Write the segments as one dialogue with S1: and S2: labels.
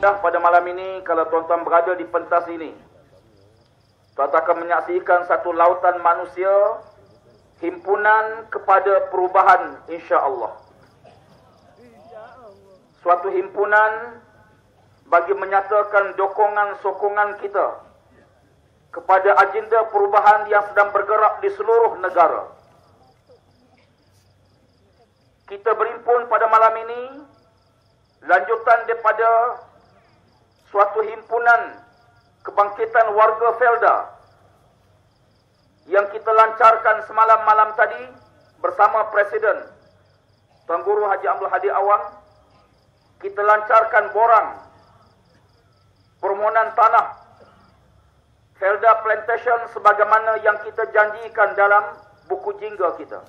S1: Pada malam ini, kalau tuan-tuan berada di pentas ini, tuan-tuan akan menyaksikan satu lautan manusia, himpunan kepada perubahan, insya-Allah. Suatu himpunan bagi menyatakan sokongan kita kepada agenda perubahan yang sedang bergerak di seluruh negara. Kita berhimpun pada malam ini, lanjutan daripada suatu himpunan kebangkitan warga Felda yang kita lancarkan semalam malam tadi bersama Presiden Tuan Guru Haji Abdul Hadi Awang. Kita lancarkan borang permohonan tanah Felda Plantation sebagaimana yang kita janjikan dalam buku jingga kita.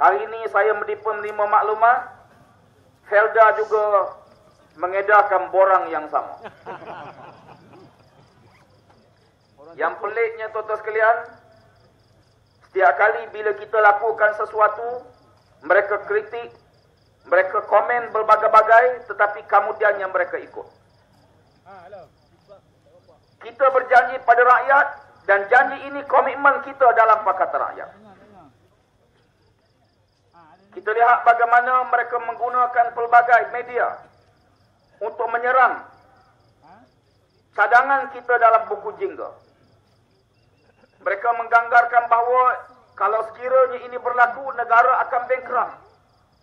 S1: Hari ini saya menerima maklumat Felda juga mengedarkan borang yang sama. Yang peliknya tuan-tuan sekalian, setiap kali bila kita lakukan sesuatu, mereka kritik, mereka komen berbagai-bagai, tetapi kemudiannya mereka ikut. Kita berjanji pada rakyat, dan janji ini komitmen kita dalam Pakatan Rakyat. Kita lihat bagaimana mereka menggunakan pelbagai media untuk menyerang cadangan kita dalam buku jingga. Mereka mengganggarkan bahawa kalau sekiranya ini berlaku, negara akan bankrupt.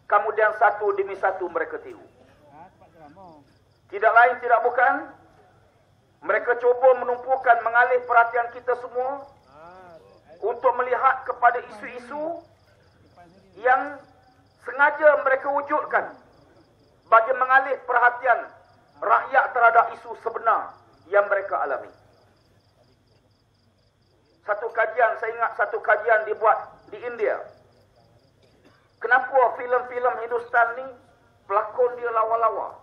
S1: Kemudian satu demi satu mereka tiru. Tidak lain tidak bukan, mereka cuba menumpukan mengalih perhatian kita semua untuk melihat kepada isu-isu yang sengaja mereka wujudkan bagi mengalih perhatian rakyat terhadap isu sebenar yang mereka alami. Saya ingat satu kajian dibuat di India. Kenapa filem-filem Hindustan ni pelakon dia lawa-lawa?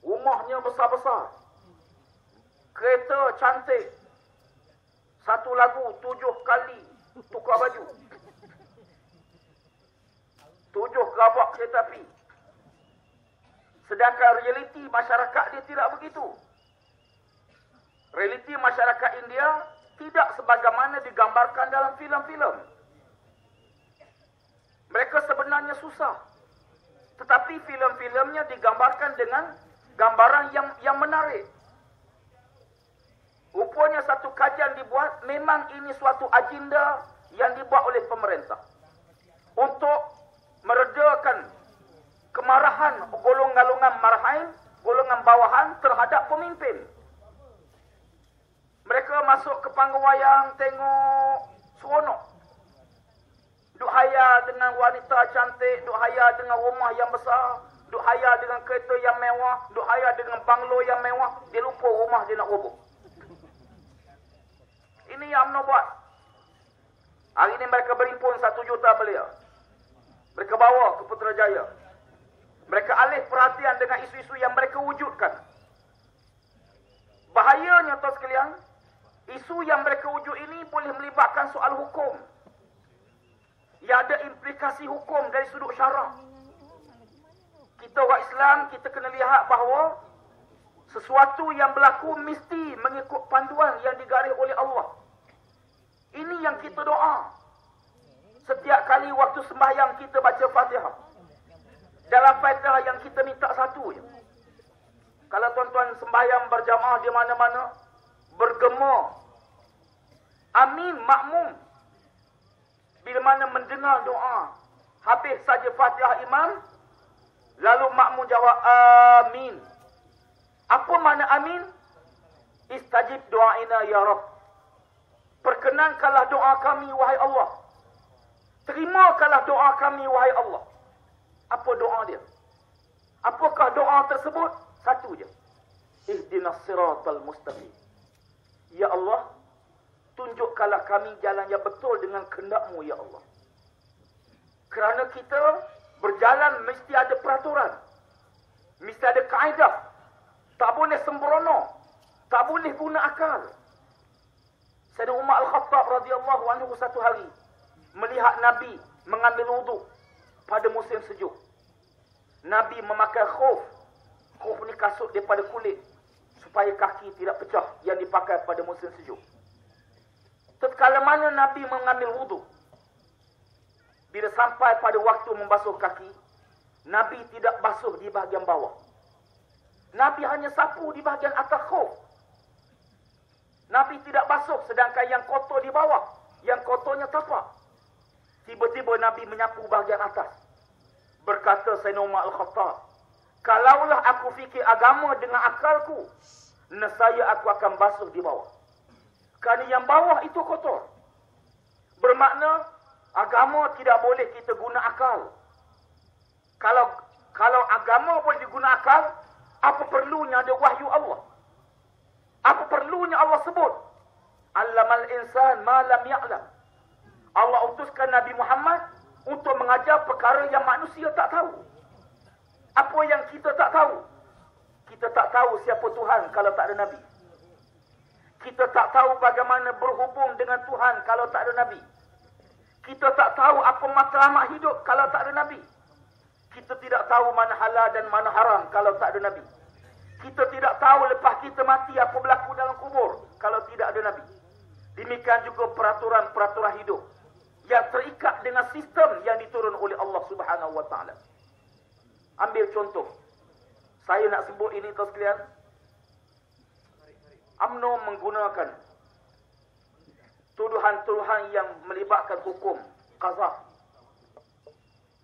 S1: Rumahnya besar-besar. Kereta cantik. Satu lagu 7 kali tukar baju. 7 gerabak kereta api. Sedangkan realiti masyarakat dia tidak begitu. Realiti masyarakat India tidak sebagaimana digambarkan dalam filem-filem. Mereka sebenarnya susah. Tetapi filem-filemnya digambarkan dengan gambaran yang menarik. Rupanya satu kajian dibuat, memang ini suatu agenda yang dibuat oleh pemerintah untuk meredakan kemarahan golongan-golongan marahin, golongan bawahan terhadap pemimpin. Mereka masuk ke panggung wayang, tengok seronok. Duk haya dengan wanita cantik, duk haya dengan rumah yang besar, duk haya dengan kereta yang mewah, duk haya dengan banglo yang mewah. Dia lupa rumah dia nak roboh. Ini yang UMNO buat. Hari ini mereka berhimpun 1 juta belia. Mereka bawa ke Putrajaya. Mereka alih perhatian dengan isu-isu yang mereka wujudkan. Bahayanya tuan sekalian, isu yang mereka wujud ini boleh melibatkan soal hukum. Yang ada implikasi hukum dari sudut syarak. Kita orang Islam, kita kena lihat bahawa sesuatu yang berlaku mesti mengikut panduan yang digaris oleh Allah. Ini yang kita doa. Setiap kali waktu sembahyang kita baca Fatihah. Dalam Fatihah yang kita minta satu je. Kalau tuan-tuan sembahyang berjamaah di mana-mana, bergema amin makmum. Bila mana mendengar doa, habis saja Fatihah imam, lalu makmum jawab amin. Apa makna amin? Istajib doaina ya Rabb. Perkenankanlah doa kami wahai Allah. Terimakanlah doa kami wahai Allah. Apa doa dia? Apakah doa tersebut? Satu je. Ihdinas siratal mustaqim. Ya Allah, tunjukkanlah kami jalan yang betul dengan kehendak-Mu ya Allah. Kerana kita berjalan mesti ada peraturan. Mesti ada kaedah. Tak boleh sembrono. Tak boleh guna akal. Sayyidina Umar Al-Khattab radhiyallahu anhu satu hari melihat Nabi mengambil wuduk pada musim sejuk. Nabi memakai khuf kasut daripada kulit supaya kaki tidak pecah yang dipakai pada musim sejuk. Tatkala mana Nabi mengambil wudu, bila sampai pada waktu membasuh kaki, Nabi tidak basuh di bahagian bawah. Nabi hanya sapu di bahagian atas khuf. Nabi tidak basuh, sedangkan yang kotor di bawah, yang kotornya tapak. Tiba-tiba Nabi menyapu bahagian atas. Berkata Sayyidina Umar Al-Khattab, kalaulah aku fikir agama dengan akalku, nescaya aku akan basuh di bawah. Kerana yang bawah itu kotor. Bermakna, agama tidak boleh kita guna akal. Kalau agama boleh digunakan akal, apa perlunya ada wahyu Allah? Apa perlunya Allah sebut? Allamal insan ma lam ya'lam. Allah utuskan Nabi Muhammad untuk mengajar perkara yang manusia tak tahu. Apa yang kita tak tahu? Kita tak tahu siapa Tuhan kalau tak ada Nabi. Kita tak tahu bagaimana berhubung dengan Tuhan kalau tak ada Nabi. Kita tak tahu apa matlamat hidup kalau tak ada Nabi. Kita tidak tahu mana halal dan mana haram kalau tak ada Nabi. Kita tidak tahu lepas kita mati apa berlaku dalam kubur kalau tidak ada Nabi. Demikian juga peraturan-peraturan hidup yang terikat dengan sistem yang diturun oleh Allah Subhanahu Wa Taala. Ambil contoh. Saya nak sebut ini tuan sekalian. UMNO menggunakan tuduhan-tuduhan yang melibatkan hukum qazaf.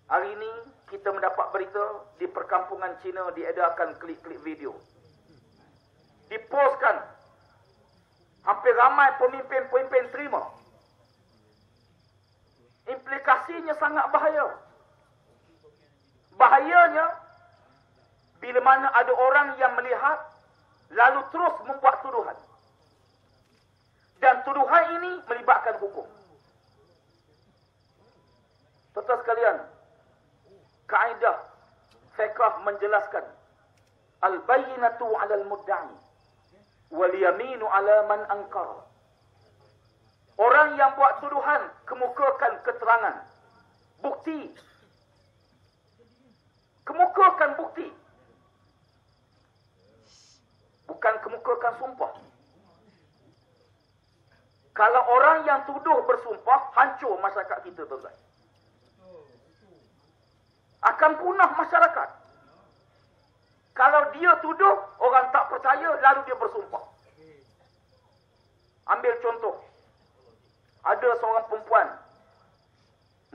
S1: Hari ini kita mendapat berita di perkampungan Cina diedarkan klip-klip video. Dipostkan. Hampir ramai pemimpin-pemimpin terima. Implikasinya sangat bahaya. Bahayanya, bila mana ada orang yang melihat, lalu terus membuat tuduhan. Dan tuduhan ini melibatkan hukum. Tuan-tuan sekalian, kaedah fiqh menjelaskan al-bayyinatu 'alal mudda'i wal yaminu 'ala man ankara. Orang yang buat tuduhan kemukakan keterangan, bukti. Kemukakan bukti. Bukan kemukakan sumpah. Kalau orang yang tuduh bersumpah, hancur masyarakat kita, tuan-tuan. Akan punah masyarakat. Kalau dia tuduh, orang tak percaya, lalu dia bersumpah. Ambil contoh. Ada seorang perempuan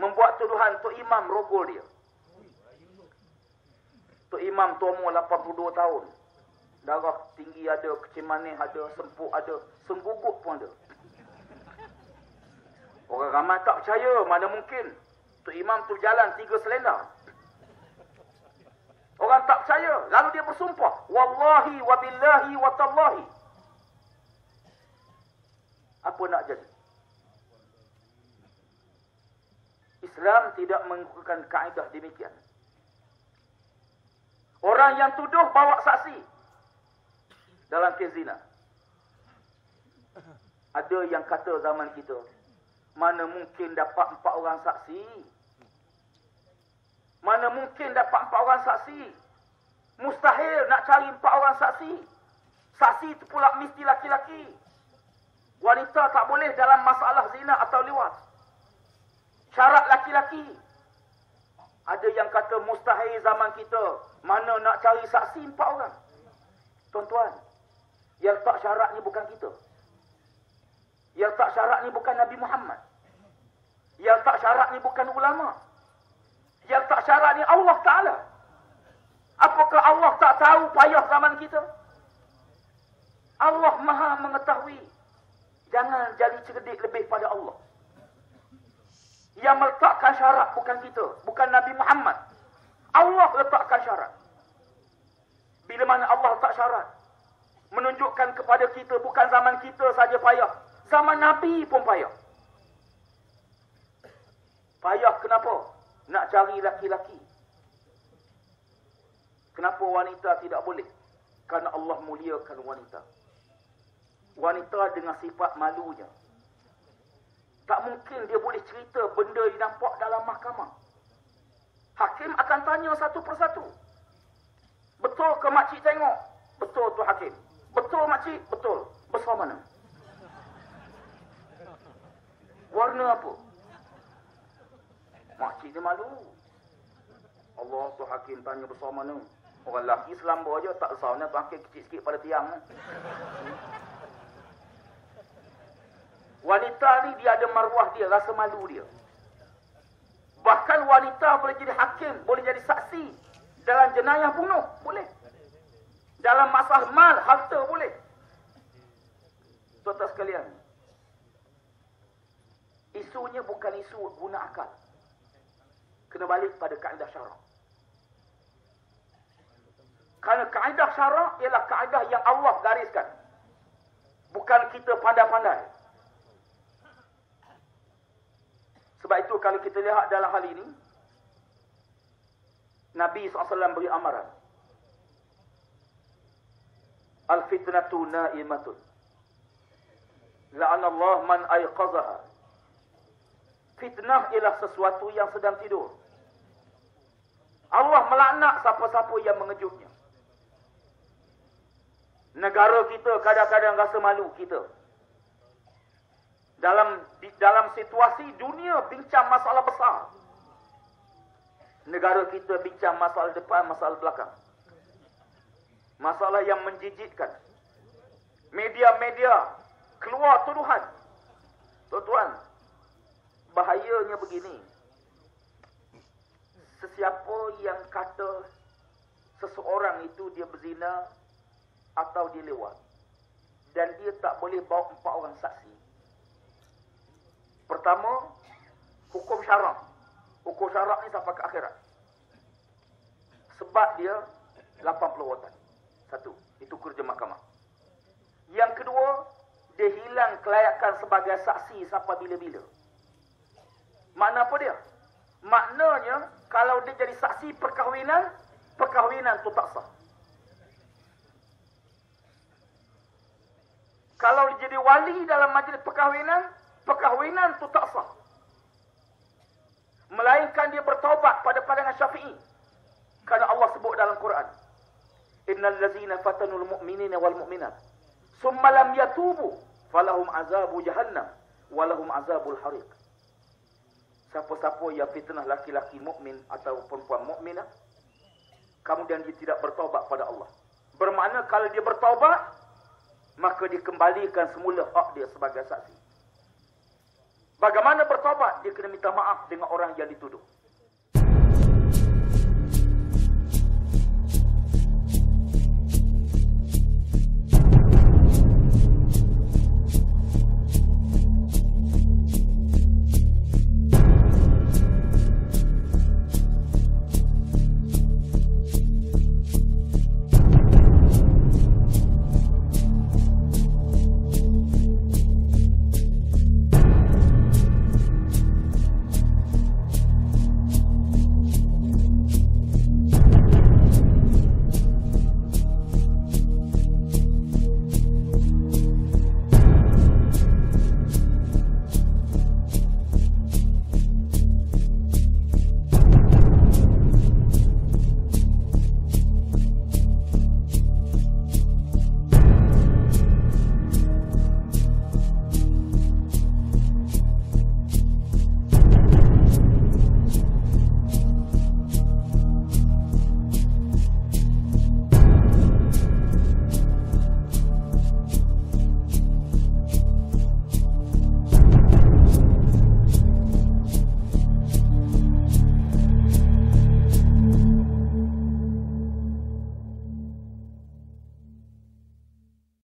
S1: membuat tuduhan Tok Imam rogol dia. Tok Imam tu umur 82 tahun. Darah tinggi ada, kecil manis ada, sempuk ada, sembugut pun ada. Orang ramai tak percaya, mana mungkin. Tok Imam tu jalan 3 selendang. Orang tak percaya. Lalu dia bersumpah. Wallahi wa billahi wa tallahi. Apa nak jadi? Islam tidak mengukuhkan kaedah demikian. Orang yang tuduh bawa saksi. Dalam kes zina. Ada yang kata zaman kita, mana mungkin dapat 4 orang saksi? Mana mungkin dapat 4 orang saksi? Mustahil nak cari 4 orang saksi. Saksi itu pula mesti laki-laki. Wanita tak boleh dalam masalah zina atau liwat. Syarat laki-laki. Ada yang kata mustahil zaman kita. Mana nak cari saksi 4 orang? Tuan-tuan, yang tak syarat ni bukan kita. Yang tak syarat ni bukan Nabi Muhammad. Yang tak syarat ni bukan ulama. Yang tak syarat ni Allah Ta'ala. Apakah Allah tak tahu payah zaman kita? Allah Maha mengetahui. Jangan jadi cerdik lebih pada Allah. Yang meletakkan syarat bukan kita. Bukan Nabi Muhammad. Allah letakkan syarat. Bila mana Allah letak syarat, menunjukkan kepada kita bukan zaman kita saja payah. Zaman Nabi pun payah. Payah kenapa? Nak cari laki-laki. Kenapa wanita tidak boleh? Kerana Allah muliakan wanita. Wanita dengan sifat malunya. Tak mungkin dia boleh cerita benda yang nampak dalam mahkamah. Hakim akan tanya satu persatu. Betul ke makcik tengok? Betul tu hakim. Betul makcik? Betul. Besar mana? Warna apa? Makcik dia malu. Allah tu hakim tanya besar mana? Orang lelaki Islam bawa je tak besar mana, tu hakim kecil sikit pada tiang. Wanita ni dia ada maruah dia, rasa malu dia. Bahkan wanita boleh jadi hakim, boleh jadi saksi dalam jenayah bunuh, boleh. Dalam masalah mal, harta, boleh. Tuan-tuan sekalian, isunya bukan isu guna akal. Kena balik pada kaedah syarak. Kerana kaedah syarak ialah kaedah yang Allah gariskan. Bukan kita pandai-pandai. Sebab itu kalau kita lihat dalam hal ini, Nabi SAW beri amaran. Al-fitnatu na'imatun. La'anallah man ayqazaha. Fitnah ialah sesuatu yang sedang tidur. Allah melaknat siapa-siapa yang mengejutnya. Negara kita kadang-kadang rasa malu kita. Dalam situasi dunia bincang masalah besar. Negara kita bincang masalah depan, masalah belakang. Masalah yang menjijikkan. Media-media keluar tuduhan. Tuan-tuan, bahayanya begini. Sesiapa yang kata seseorang itu dia berzina atau dia lewat, dan dia tak boleh bawa 4 orang saksi. Pertama, hukum syarak. Hukum syarak ni sampai ke akhirat. Sebab dia 80 watan. Satu, itu kerja mahkamah. Yang kedua, dia hilang kelayakan sebagai saksi sampai bila-bila. Makna apa dia? Maknanya, kalau dia jadi saksi perkahwinan, perkahwinan tu tak sah. Kalau dia jadi wali dalam majlis perkahwinan, perkahwinan tu tak sah. Melainkan dia bertaubat pada pandangan Syafi'i. Kerana Allah sebut dalam Quran, innal ladzina fatanul mu'minina wal mu'minat summa lam yatubu falahum azabu jahannam walahum azabul hariq. Siapa-siapa yang fitnah laki-laki mukmin atau perempuan mukminah kemudian dia tidak bertaubat pada Allah, bermakna kalau dia bertaubat maka dikembalikan semula hak dia sebagai saksi. Bagaimana bertaubat? Dia kena minta maaf dengan orang yang dituduh.